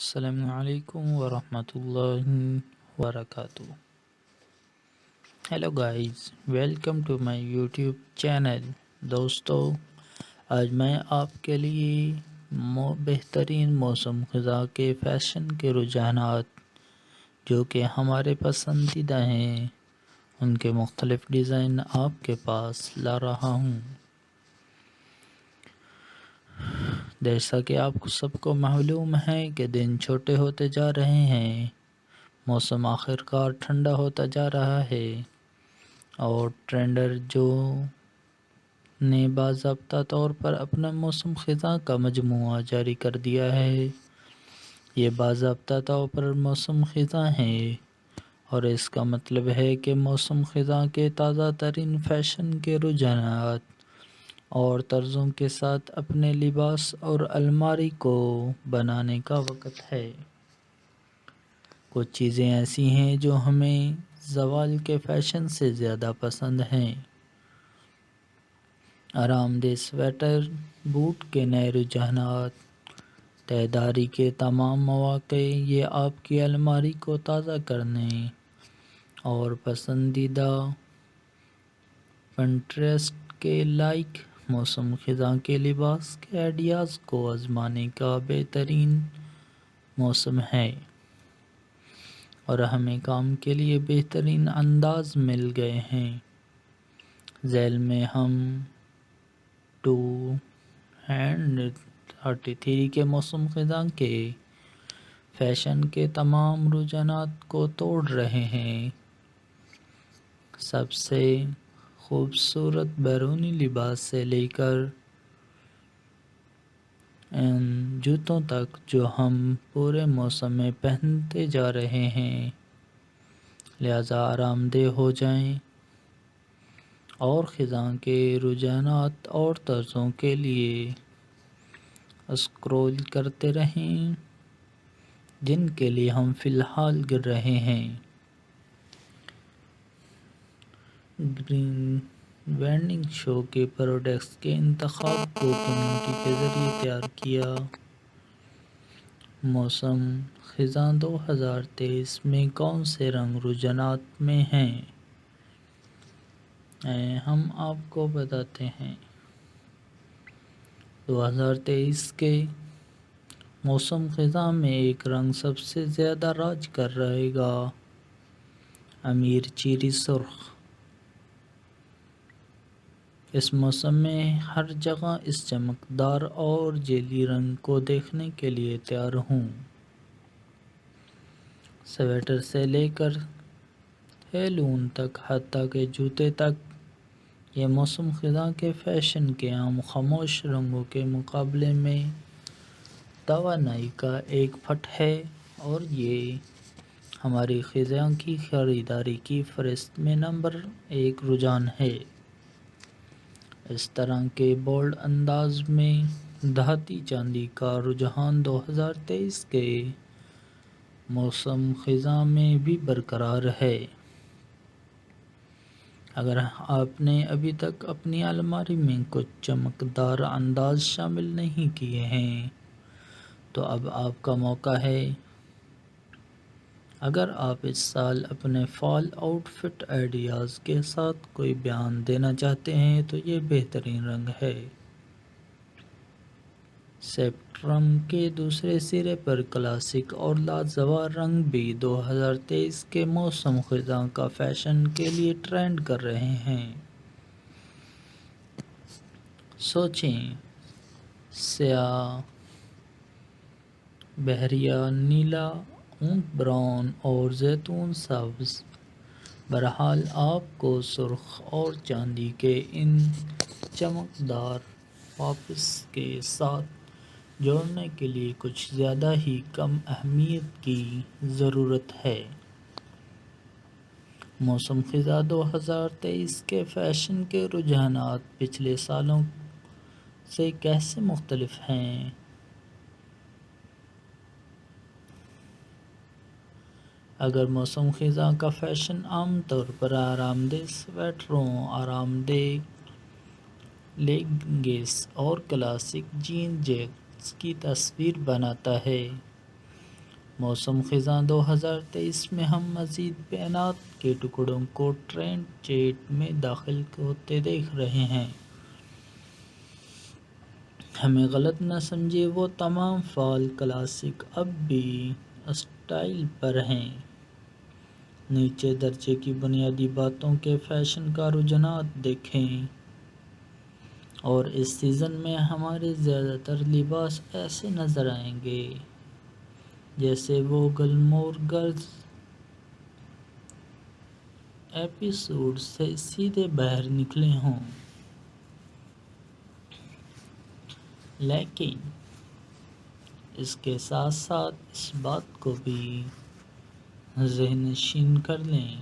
السلام علیکم ورحمۃ اللہ وبرکاتہ. Hello guys, welcome to my YouTube channel. دوستو، آج میں آپ کے لیے بہترین موسم خزاں کے فیشن کے رجحانات جو کہ ہمارے پسندیدہ ہیں ان کے مختلف ڈیزائن آپ کے پاس لا رہا ہوں. جیسا کہ آپ کو سب کو معلوم ہے کہ دن چھوٹے ہوتے جا رہے ہیں، موسم آخر کار ٹھنڈا ہوتا جا رہا ہے اور ٹرینڈر جو نے باضابطہ طور پر اپنا موسم خزاں کا مجموعہ جاری کر دیا ہے. یہ باضابطہ طور پر موسم خزاں ہے اور اس کا مطلب ہے کہ موسم خزاں کے تازہ ترین فیشن کے رجحانات اور طرزوں کے ساتھ اپنے لباس اور الماری کو بنانے کا وقت ہے. کچھ چیزیں ایسی ہیں جو ہمیں زوال کے فیشن سے زیادہ پسند ہیں. آرام دہ سویٹر، بوٹ کے نئے رجحانات، تہداری کے تمام مواقع، یہ آپ کی الماری کو تازہ کرنے اور پسندیدہ پنٹریسٹ کے لائق موسم خزاں کے لباس کے آئیڈیاز کو آزمانے کا بہترین موسم ہے. اور ہمیں کام کے لیے بہترین انداز مل گئے ہیں. ذیل میں ہم 2033 کے موسم خزاں کے فیشن کے تمام رجحانات کو توڑ رہے ہیں. سب سے خوبصورت بیرونی لباس سے لے کر ان جوتوں تک جو ہم پورے موسم میں پہنتے جا رہے ہیں. لہذا آرام دہ ہو جائیں اور خزاں کے رجحانات اور طرزوں کے لیے اسکرول کرتے رہیں جن کے لیے ہم فی الحال گر رہے ہیں. گرین وینڈنگ شو کے پروڈکٹس کے انتخاب کو کمیونٹی کے ذریعے تیار کیا. موسم خزاں 2023 میں کون سے رنگ رجحانات میں ہیں؟ ہم آپ کو بتاتے ہیں. 2023 کے موسم خزاں میں ایک رنگ سب سے زیادہ راج کر رہے گا: امیر چیری سرخ. اس موسم میں ہر جگہ اس چمکدار اور جیلی رنگ کو دیکھنے کے لیے تیار ہوں. سویٹر سے لے کر ہیلون تک، حتیٰ کہ جوتے تک، یہ موسم خزاں کے فیشن کے عام خاموش رنگوں کے مقابلے میں توانائی کا ایک پٹ ہے اور یہ ہماری خزاں کی خریداری کی فہرست میں نمبر 1 رجحان ہے. اس طرح کے بولڈ انداز میں دھاتی چاندی کا رجحان 2023 کے موسم خزاں میں بھی برقرار ہے. اگر آپ نے ابھی تک اپنی الماری میں کچھ چمکدار انداز شامل نہیں کیے ہیں تو اب آپ کا موقع ہے. اگر آپ اس سال اپنے فال آؤٹ فٹ آئیڈیاز کے ساتھ کوئی بیان دینا چاہتے ہیں تو یہ بہترین رنگ ہے. اسپیکٹرم کے دوسرے سرے پر کلاسک اور لاجواب رنگ بھی 2023 کے موسم خزاں کا فیشن کے لیے ٹرینڈ کر رہے ہیں. سوچیں، سیاہ، بحریہ نیلا، اونٹ براؤن اور زیتون سبز. بہرحال آپ کو سرخ اور چاندی کے ان چمکدار پاپس کے ساتھ جوڑنے کے لیے کچھ زیادہ ہی کم اہمیت کی ضرورت ہے. موسم خزاں 2023 کے فیشن کے رجحانات پچھلے سالوں سے کیسے مختلف ہیں؟ اگر موسم خزاں کا فیشن عام طور پر آرام دہ سویٹروں، آرام دہ لیگنگس اور کلاسک جین جیکٹس کی تصویر بناتا ہے، موسم خزاں 2023 میں ہم مزید بیانات کے ٹکڑوں کو ٹرینڈ چیٹ میں داخل ہوتے دیکھ رہے ہیں۔ ہمیں غلط نہ سمجھے، وہ تمام فال کلاسک اب بھی اسٹائل پر ہیں۔ نیچے درجے کی بنیادی باتوں کے فیشن کا رجحانات دیکھیں، اور اس سیزن میں ہمارے زیادہ تر لباس ایسے نظر آئیں گے جیسے وہ گلمور گرلز ایپیسوڈ سے سیدھے باہر نکلے ہوں۔ لیکن اس کے ساتھ ساتھ اس بات کو بھی ذہن نشین کر لیں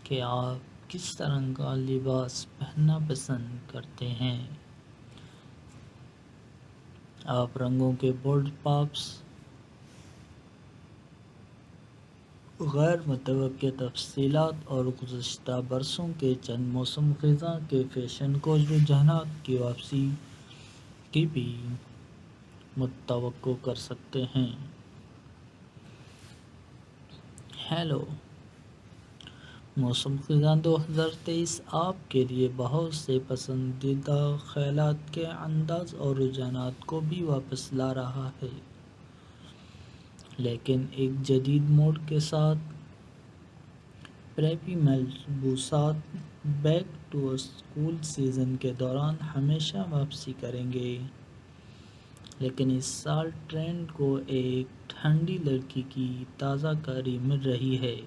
کہ آپ کس طرح کا لباس پہننا پسند کرتے ہیں۔ آپ رنگوں کے بولڈ پاپس، غیر متوقع تفصیلات اور گزشتہ برسوں کے چند موسم خزاں کے فیشن کو رجحانات کی واپسی کی بھی متوقع کر سکتے ہیں۔ ہیلو، موسم خزاں 2023 آپ کے لیے بہت سے پسندیدہ خیالات کے انداز اور رجحانات کو بھی واپس لا رہا ہے، لیکن ایک جدید موڈ کے ساتھ۔ پریپی ملبوسات بیک ٹو اسکول سیزن کے دوران ہمیشہ واپسی کریں گے، لیکن اس سال ٹرینڈ کو ایک ٹھنڈی لڑکی کی تازہ کاری مل رہی ہے۔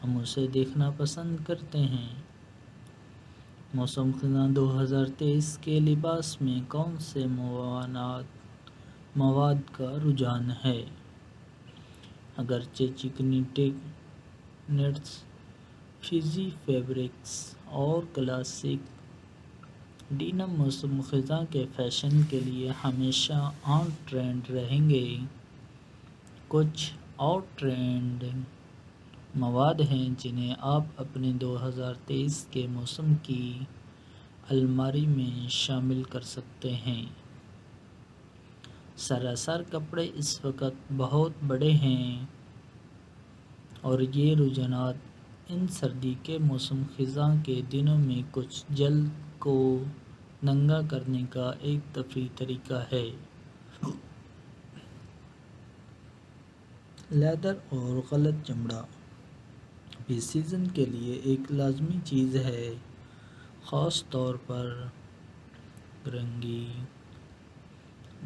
ہم اسے دیکھنا پسند کرتے ہیں۔ موسم خزاں 2023 کے لباس میں کون سے مواد کا رجحان ہے؟ اگرچہ چکنی نیٹس، فزی فیبرکس اور کلاسک ڈینم موسم خزاں کے فیشن کے لیے ہمیشہ آن ٹرینڈ رہیں گے، کچھ آؤٹ ٹرینڈنگ مواد ہیں جنہیں آپ اپنے 2023 کے موسم کی الماری میں شامل کر سکتے ہیں۔ سراسر کپڑے اس وقت بہت بڑے ہیں، اور یہ رجحانات ان سردی کے موسم خزاں کے دنوں میں کچھ جلد کو ننگا کرنے کا ایک تفریحی طریقہ ہے۔ لیدر اور غلط چمڑا بھی سیزن کے لیے ایک لازمی چیز ہے، خاص طور پر رنگی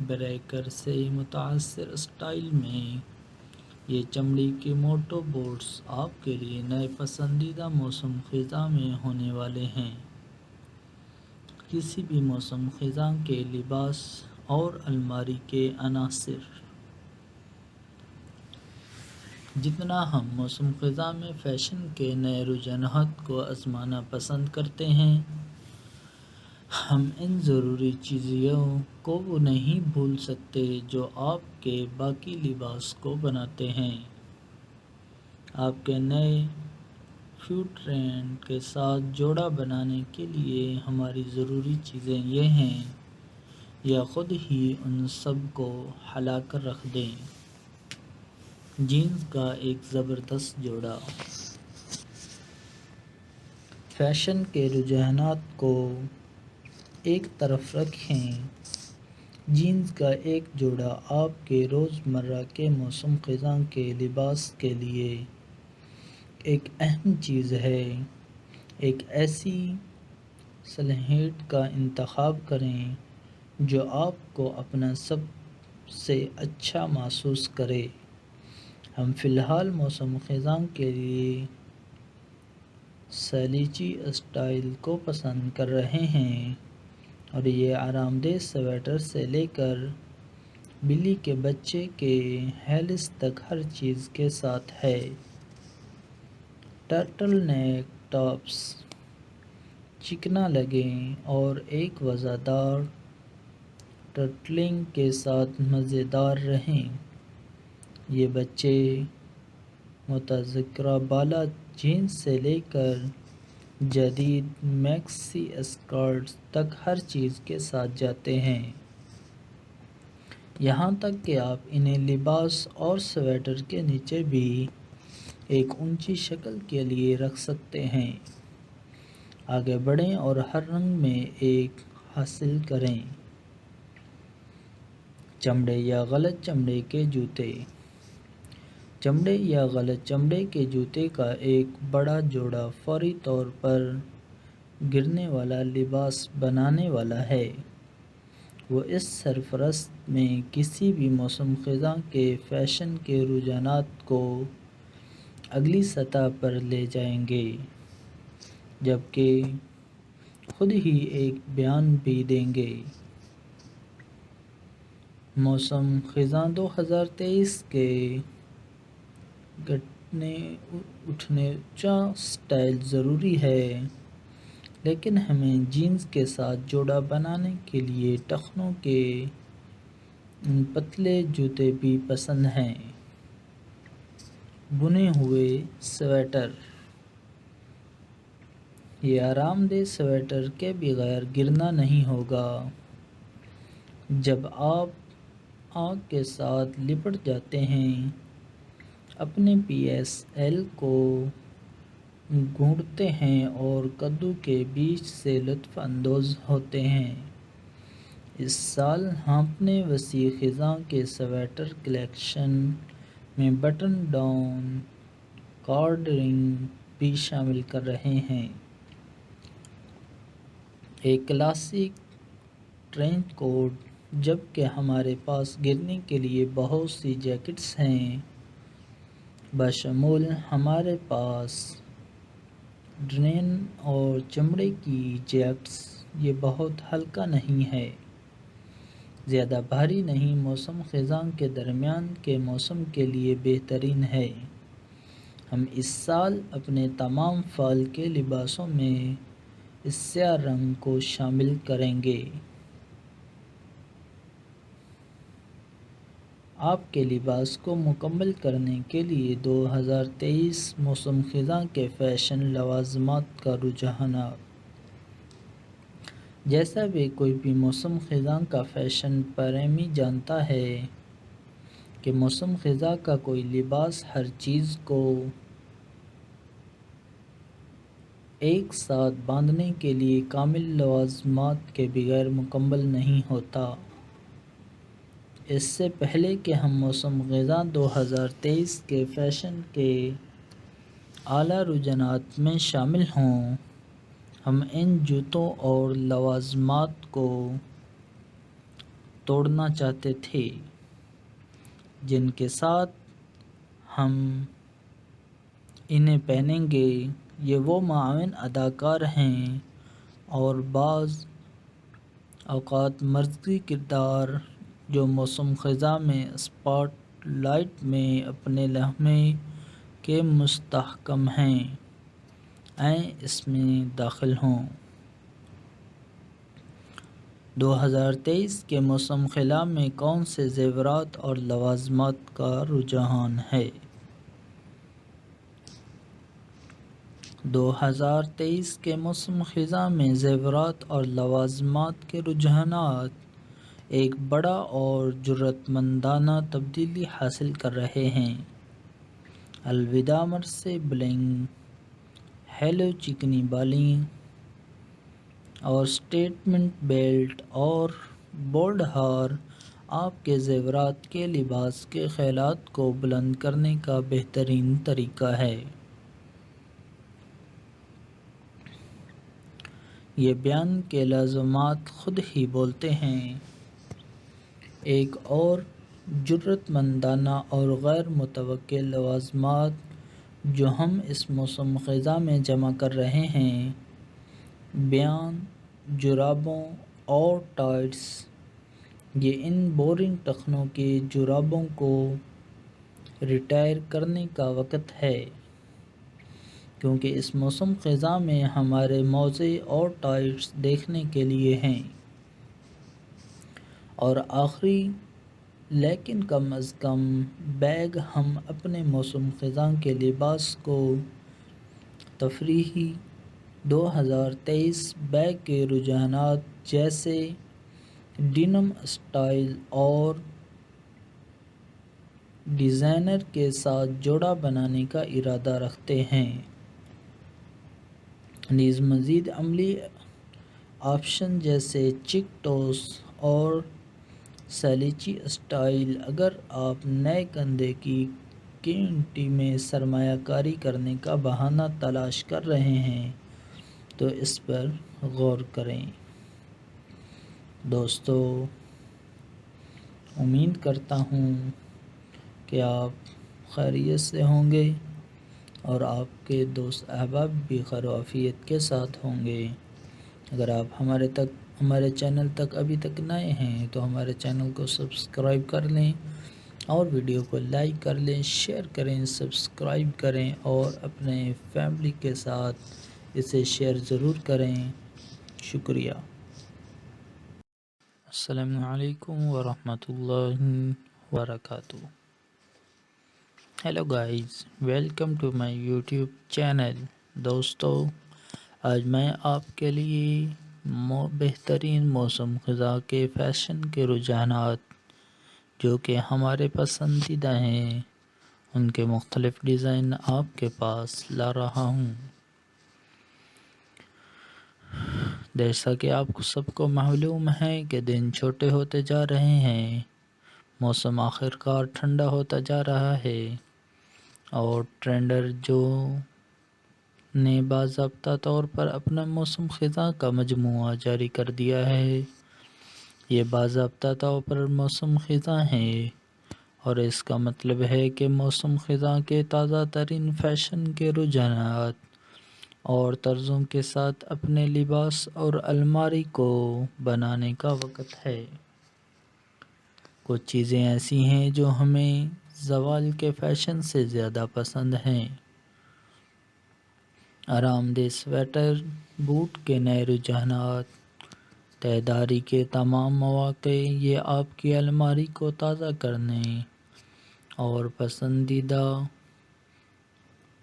بریکر سے متاثر اسٹائل میں۔ یہ چمڑی کے موٹو بوٹس آپ کے لیے نئے پسندیدہ موسم خزاں میں ہونے والے ہیں۔ کسی بھی موسم خزاں کے لباس اور الماری کے عناصر۔ جتنا ہم موسم خزاں میں فیشن کے نئے رجحانات کو آزمانا پسند کرتے ہیں، ہم ان ضروری چیزوں کو نہیں بھول سکتے جو آپ کے باقی لباس کو بناتے ہیں۔ آپ کے نئے فٹ ٹرینڈ کے ساتھ جوڑا بنانے کے لیے ہماری ضروری چیزیں یہ ہیں، یا خود ہی ان سب کو ہلا کر رکھ دیں۔ جینز کا ایک زبردست جوڑا۔ فیشن کے رجحانات کو ایک طرف رکھیں، جینز کا ایک جوڑا آپ کے روزمرہ کے موسم خزاں کے لباس کے لیے ایک اہم چیز ہے۔ ایک ایسی سلہٹ کا انتخاب کریں جو آپ کو اپنا سب سے اچھا محسوس کرے۔ ہم فی الحال موسم خزاں کے لیے سلیچی اسٹائل کو پسند کر رہے ہیں، اور یہ آرام دہ سویٹر سے لے کر بلی کے بچے کے ہیلس تک ہر چیز کے ساتھ ہے۔ ٹرٹل نیک ٹاپس چکنا لگیں اور ایک وزردار ٹرٹلنگ کے ساتھ مزیدار رہیں۔ یہ بچے متذکرہ بالا جینز سے لے کر جدید میکسی اسکرٹس تک ہر چیز کے ساتھ جاتے ہیں۔ یہاں تک کہ آپ انہیں لباس اور سویٹر کے نیچے بھی ایک اونچی شکل کے لیے رکھ سکتے ہیں۔ آگے بڑھیں اور ہر رنگ میں ایک حاصل کریں۔ چمڑے یا غلط چمڑے کے جوتے۔ چمڑے یا غلط چمڑے کے جوتے کا ایک بڑا جوڑا فوری طور پر گرنے والا لباس بنانے والا ہے۔ وہ اس سرفرست میں کسی بھی موسم خزاں کے فیشن کے رجحانات کو اگلی سطح پر لے جائیں گے، جبکہ خود ہی ایک بیان بھی دیں گے۔ موسم خزاں 2023 کے گھٹنے اٹھنے اونچا سٹائل ضروری ہے، لیکن ہمیں جینز کے ساتھ جوڑا بنانے کے لیے ٹخنوں کے پتلے جوتے بھی پسند ہیں۔ بنے ہوئے سویٹر۔ یہ آرام دہ سویٹر کے بغیر گرنا نہیں ہوگا۔ جب آپ آگ کے ساتھ لپٹ جاتے ہیں، اپنے پی ایس ایل کو گھونٹتے ہیں اور کدو کے بیج سے لطف اندوز ہوتے ہیں۔ اس سال ہم اپنے وسیع خزاں کے سویٹر کلیکشن میں بٹن ڈاؤن کارڈرنگ بھی شامل کر رہے ہیں۔ ایک کلاسک ٹرینچ کوٹ، جبکہ ہمارے پاس گرنے کے لیے بہت سی جیکٹس ہیں، بشمول ہمارے پاس ڈنین اور چمڑے کی جیکٹس۔ یہ بہت ہلکا نہیں ہے، زیادہ بھاری نہیں، موسم خزاں کے درمیان کے موسم کے لیے بہترین ہے۔ ہم اس سال اپنے تمام فال کے لباسوں میں اس سیاہ رنگ کو شامل کریں گے۔ آپ کے لباس کو مکمل کرنے کے لیے 2023 موسم خزاں کے فیشن لوازمات کا رجحانات۔ جیسا بھی کوئی بھی موسم خزاں کا فیشن پریمی جانتا ہے کہ موسم خزاں کا کوئی لباس ہر چیز کو ایک ساتھ باندھنے کے لیے کامل لوازمات کے بغیر مکمل نہیں ہوتا۔ اس سے پہلے کہ ہم موسم خزاں 2023 کے فیشن کے اعلیٰ رجحانات میں شامل ہوں، ہم ان جوتوں اور لوازمات کو توڑنا چاہتے تھے جن کے ساتھ ہم انہیں پہنیں گے۔ یہ وہ معاون اداکار ہیں اور بعض اوقات مرکزی کردار جو موسم خزاں میں اسپاٹ لائٹ میں اپنے لمحے کے مستحکم ہیں، آئیں اس میں داخل ہوں۔ 2023 کے موسم خزاں میں کون سے زیورات اور لوازمات کا رجحان ہے؟ 2023 کے موسم خزاں میں زیورات اور لوازمات کے رجحانات ایک بڑا اور جرأت مندانہ تبدیلی حاصل کر رہے ہیں۔ الوداع مرثے بلنگ، ہیلو چکنی بالیں اور سٹیٹمنٹ بیلٹ اور بولڈ ہار آپ کے زیورات کے لباس کے خیالات کو بلند کرنے کا بہترین طریقہ ہے۔ یہ بیان کے لازمات خود ہی بولتے ہیں۔ ایک اور جرأت مندانہ اور غیر متوقع لوازمات جو ہم اس موسم خزاں میں جمع کر رہے ہیں، بیان جرابوں اور ٹائٹس۔ یہ ان بورنگ ٹخنوں کی جرابوں کو ریٹائر کرنے کا وقت ہے، کیونکہ اس موسم خزاں میں ہمارے موزے اور ٹائٹس دیکھنے کے لیے ہیں۔ اور آخری لیکن کم از کم بیگ، ہم اپنے موسم خزاں کے لباس کو تفریحی 2023 بیگ کے رجحانات جیسے ڈینم اسٹائل اور ڈیزائنر کے ساتھ جوڑا بنانے کا ارادہ رکھتے ہیں۔ نیز مزید عملی آپشن جیسے چیک ٹوس اور سلیچی اسٹائل۔ اگر آپ نئے کندھے کی کمیونٹی میں سرمایہ کاری کرنے کا بہانہ تلاش کر رہے ہیں تو اس پر غور کریں۔ دوستو، امید کرتا ہوں کہ آپ خیریت سے ہوں گے اور آپ کے دوست احباب بھی خیر و عافیت کے ساتھ ہوں گے۔ اگر آپ ہمارے چینل تک ابھی تک نئے ہیں تو ہمارے چینل کو سبسکرائب کر لیں اور ویڈیو کو لائک کر لیں، شیئر کریں، سبسکرائب کریں اور اپنے فیملی کے ساتھ اسے شیئر ضرور کریں۔ شکریہ۔ السلام علیکم ورحمۃ اللہ وبرکاتہ۔ Hello guys, welcome to my YouTube channel. دوستو، آج میں آپ کے لیے بہترین موسم خزاں کے فیشن کے رجحانات جو کہ ہمارے پسندیدہ ہیں ان کے مختلف ڈیزائن آپ کے پاس لا رہا ہوں۔ جیسا کہ آپ کو سب کو معلوم ہے کہ دن چھوٹے ہوتے جا رہے ہیں، موسم آخر کار ٹھنڈا ہوتا جا رہا ہے اور ٹرینڈر جو نے باضابطہ طور پر اپنا موسم خزاں کا مجموعہ جاری کر دیا ہے۔ یہ باضابطہ طور پر موسم خزاں ہے اور اس کا مطلب ہے کہ موسم خزاں کے تازہ ترین فیشن کے رجحانات اور طرزوں کے ساتھ اپنے لباس اور الماری کو بنانے کا وقت ہے۔ کچھ چیزیں ایسی ہیں جو ہمیں زوال کے فیشن سے زیادہ پسند ہیں۔ آرام دہ سویٹر، بوٹ کے نئے رجحانات، تہ داری کے تمام مواقع، یہ آپ کی الماری کو تازہ کرنے اور پسندیدہ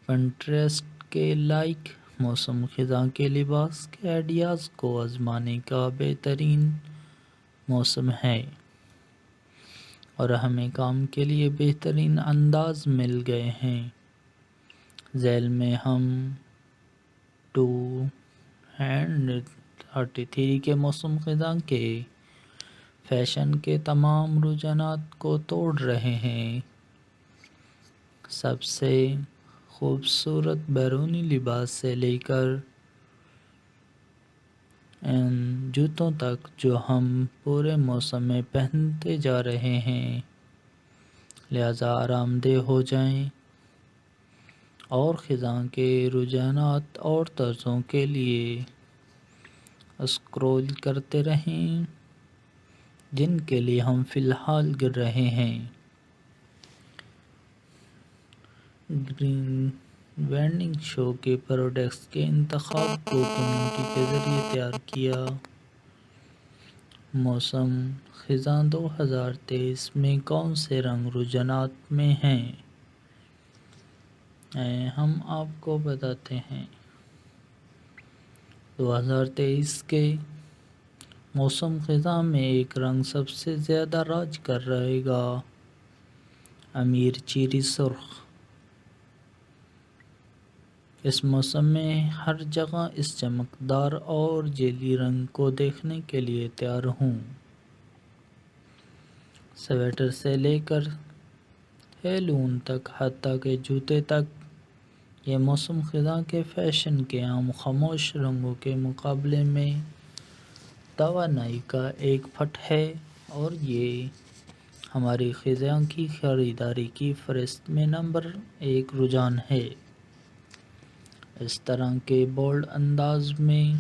پنٹریسٹ کے لائق موسم خزاں کے لباس کے آئیڈیاز کو آزمانے کا بہترین موسم ہے اور ہمیں کام کے لیے بہترین انداز مل گئے ہیں۔ ذیل میں ہم 2033 کے موسم خزاں کے فیشن کے تمام رجحانات کو توڑ رہے ہیں۔ سب سے خوبصورت بیرونی لباس سے لے کر ان جوتوں تک جو ہم پورے موسم میں پہنتے جا رہے ہیں، لہذا آرام دہ ہو جائیں اور خزاں کے رجحانات اور طرزوں کے لیے اسکرول کرتے رہیں جن کے لیے ہم فی الحال گر رہے ہیں۔ گرین وینڈنگ شو کے پروڈکٹس کے انتخاب کو کمیونٹی کے ذریعے تیار کیا۔ موسم خزاں 2023 میں کون سے رنگ رجحانات میں ہیں، ہم آپ کو بتاتے ہیں۔ 2023 کے موسم خزاں میں ایک رنگ سب سے زیادہ راج کر رہے گا، امیر چیری سرخ۔ اس موسم میں ہر جگہ اس چمکدار اور جیلی رنگ کو دیکھنے کے لیے تیار ہوں۔ سویٹر سے لے کر ہیلون تک، حتیٰ کہ جوتے تک، یہ موسم خزاں کے فیشن کے عام خاموش رنگوں کے مقابلے میں توانائی کا ایک پٹ ہے اور یہ ہماری خزاں کی خریداری کی فہرست میں نمبر 1 رجحان ہے۔ اس طرح کے بولڈ انداز میں